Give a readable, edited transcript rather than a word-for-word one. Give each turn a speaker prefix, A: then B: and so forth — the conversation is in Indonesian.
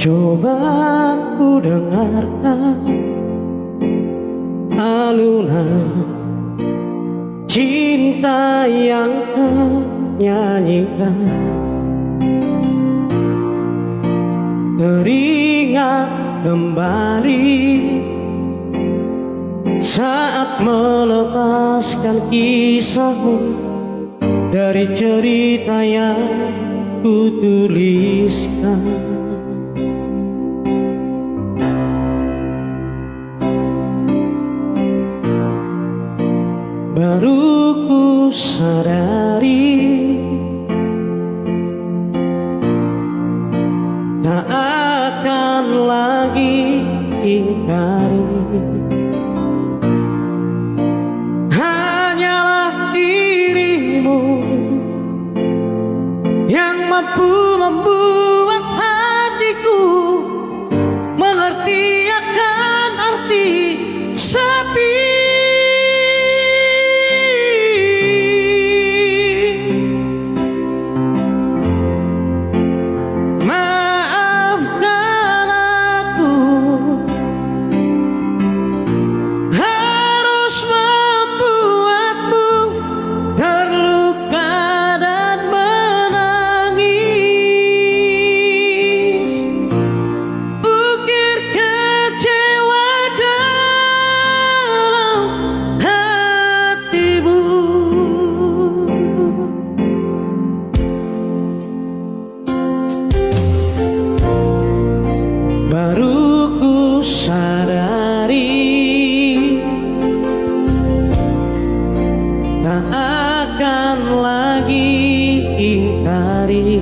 A: Coba ku dengarkan alunan cinta yang kau nyanyikan. Teringat kembali saat melepaskan kisahmu dari cerita yang ku tuliskan. Baru ku sadari tak akan lagi ingkari, hanyalah dirimu yang mampu membuat hatiku mengerti akan arti sepi. Maafkan aku harus membuatmu terluka dan menangis, ukir kecewa dalam hatimu. Baru ku sadari tak akan lagi ingkari,